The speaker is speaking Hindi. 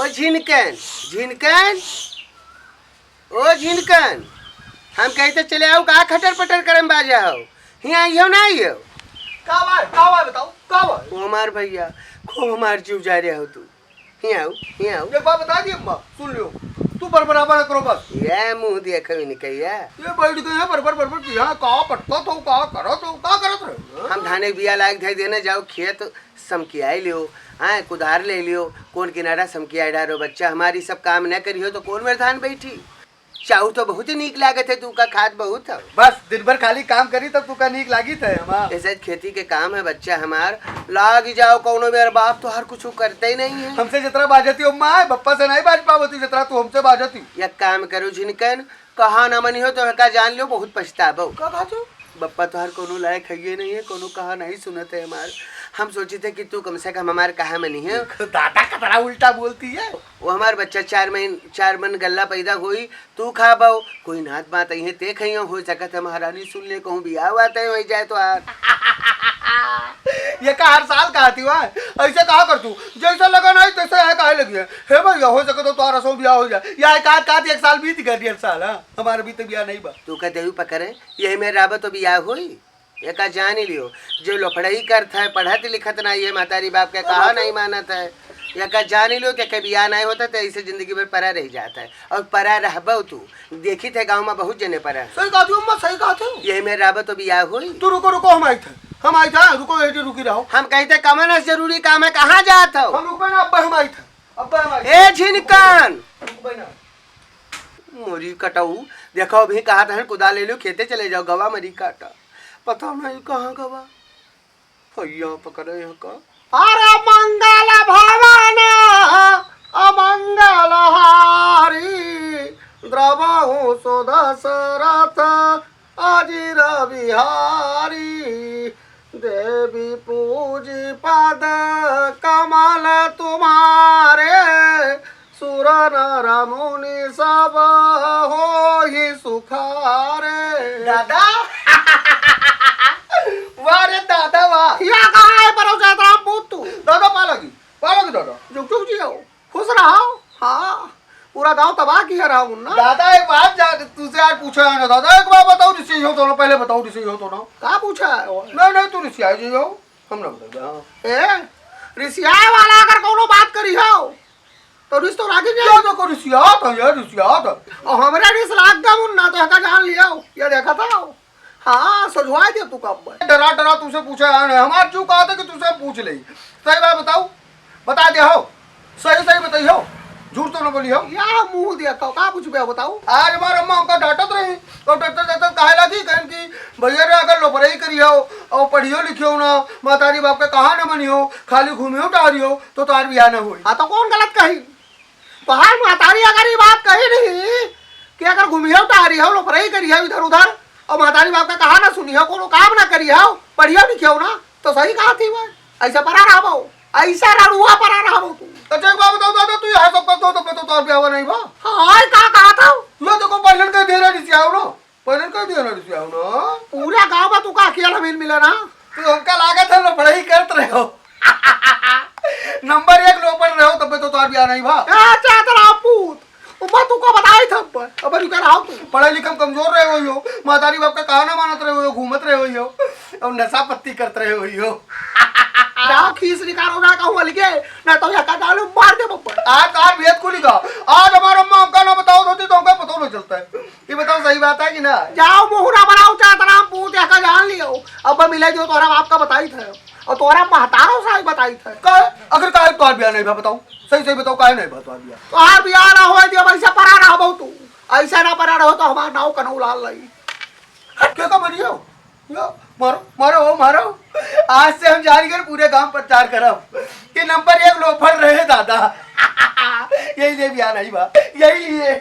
ओ झिनकन झिनकन, ओ झिनकन, हम कहते चले आओ का खटर पटर करम बाजा हो, यहाँ आइयो ना आइयो। का बताओ का वो हमार भैया खूब हमार जीव जा रहे हो तू, यहाँ आओ यहाँ आओ। एक बात बता दी अम्मा, सुन लियो, तू बराबर करो बस। ये मुंह देखो निकैया, ये बैठ गए हैं बराबर यहाँ का पटता तो का करो तो का करत रहे। हम धाने बिया लायक धै देने जाओ खेत समकियाई लियो, आए कुदार ले लियो, कौन किनारा समकियाई डारो बच्चा, हमारी सब काम न करियो तो कौन मेरे धान बैठी। चाहू तो बहुत ही नीक लागत है, तू का खाद बहुत है, बस दिन भर खाली काम करी तब तू का नीक लागी थे। ऐसे खेती के काम है बच्चा हमार, लाग जाओ कौनो मेरा बाप तो हर कुछ करते ही नहीं है। हमसे जितना बाजती अम्मा है बप्पा से नहीं बाज पावती जितना तू हमसे बाजती। एक काम करो झिनकन, कहा ना मनी हो तो का जान लो बहुत पछताबो। का बाजू बप्पा तो हर कोनो लायक है नहीं है, कोनो कहा नहीं सुनते है हमार। हम सोचे थे कि तू कम से कम हमारे कहा मनी है। दादा का तरह उल्टा बोलती है। वो हमार बच्चा 4 मन गल्ला पैदा हुई, तू खा पाओ, कोई नात बात है ते खइयो हो सकत है महारानी सुन ले कहूँ बियाह हुआ तय वही जाए तो यार। ये का हर साल कहती हुआ ऐसे कहा कर तू, जैसा लगा नहीं तैसे है काहे लगी है। हे भैया हो सके तो तुम्हारा सो बियाह हो जाए, या का 1 साल बीत गया 1.5 साल। हमारा भी तो बियाह नहीं बा। तू कहते हुए पकड़े यही मेरा राबत तो बियाह हुई, ये का जान ही लियो जो लफड़ाई करता है पढ़त लिखत नहीं है, मातारी बाप के कहा नहीं मानत है, या का जान ही लो कि बियाह नहीं होता तो ऐसे जिंदगी भर परा रह जाता है। और परा रहबो तू देखी थे गाँव में बहुत जने परा। सही कहती हूँ सही कहती हूँ। यही मेरा राबत तो बियाह हुई। तू रुको हम आई थे रुको रुकी रहो। हम कहते कमन जरूरी काम है कहाँ जात हो। हम रुक ना अब्बा हम आई थे अब्बा हम आई। ए झिनकन मोरी कटाऊ देखो अभी कहा था कुदा ले लो खेते चले जाओ, गवा मरी काटा पता नहीं कहाँ गवा भैया पकड़े यहाँ का। अरे मंगल भवन अमंगल हारी द्रवहु सुदशरथ अजिर बिहारी देवी पूजी पद कमल तुम्हारे सुर नर मुनि सब हो ही सुखारे। दादा वारे दादा वाह या कहाँ है परो जाता हम पूत तू दादा पालोगी दादा जुग जुग जियो खुश रहो। हाँ पूरा गांव तबाह किया रहा हूँ ना। दादा एक बात तुझसे आज पूछा है ना दादा, एक बार बताओ ऋषि हो तो ना, पहले बताओ ऋषि हो तो ना। क्या पूछा है? नहीं तू ऋषि आई हो हम ना बताओ। ऋषि वाला अगर कोनो बात करी हो तो रिस तो लागे जाओ तो को ऋषियात है यार ऋषियात और हमारा रिस लाग गया ना तो का जान लिया ये देखा था। हाँ सजवा दे तू कब डरा तुझसे पूछा है हमार क्यों कहा था कि तुझसे पूछ ले। सही बात बताओ बता दे हो सही बताई हो झूठ तो न बोली हो या मुंह देखो का पूछ बे बताओ। आज हमारे अम्मा हमका डांटत रही तो डांटत काहे लगी कहन की भैया रे अगर लोपरई करियो और पढ़ियो लिखियो ना मातारी बाप के कहा न बनियो खाली घूमियो टहरियो तो तार बियाह न होई। हां तो कौन गलत कही पहाड़ मातारी अगर ये बात कही नहीं कि अगर घूमियो टहरियो लोपरई करियो इधर उधर और मातारी बाप का कहा ना सुनियो कोनो काम ना करियो पढ़ियो लिखियो ना तो सही कहा थी वो ऐसा परा रहबो ऐसा रड़ुआ परा रहबो तू। अच्छा एक बात बताओ दादा तू यह सब करतो तो पे तो तोर ब्याह नहीं बा। हां का कहा था ये देखो पहले के दे रहा ऋषि आओ ना पहले का दे रहा ऋषि आओ ना पूरा गांव में तू का अकेला मिला ना तू हमका लागत है लो पढ़ाई करत रहे हो नंबर 1 लोपर रहे हो तब तो तोर ब्याह नहीं बा। अच्छा तेरा पूत उम्मा तू को बताई था अब तू कह रहा तू पढ़ाई लिखम कमजोर रहे हो मातारी बाप का कहा ना मानत रहे हो घूमत रहे हो और नशा पत्ती करते रहे हो जाओ खीस निकालो ना कहूँ लिखे ना तो यहाँ का डालो मार दे बप्पा। आज भेद को लिखा आज हमारा अम्मा हमका ना बताओ होती तो हमका पता नहीं चलता है। ये बताओ सही बात है कि ना। जाओ मुहरा बनाओ चाहता हम पूछ यहाँ का जान लियो अब मिले जो तोरा बाप का बताई था और तोरा महतारों से बताई था अगर काहे तोर बियाह नहीं बताओ सही बताओ काहे नहीं बता बियाह तोहार बियाह ना हो दिया ऐसा परा रहो तू ऐसा ना परा रहो तो हमारा नाव कनौ लाल लई क्या का बनियो मारो आज से हम जान कर पूरे गांव प्रचार करब कि नंबर 1 लोफर रहे दादा यही लिए बियाह नहीं बा यही लिए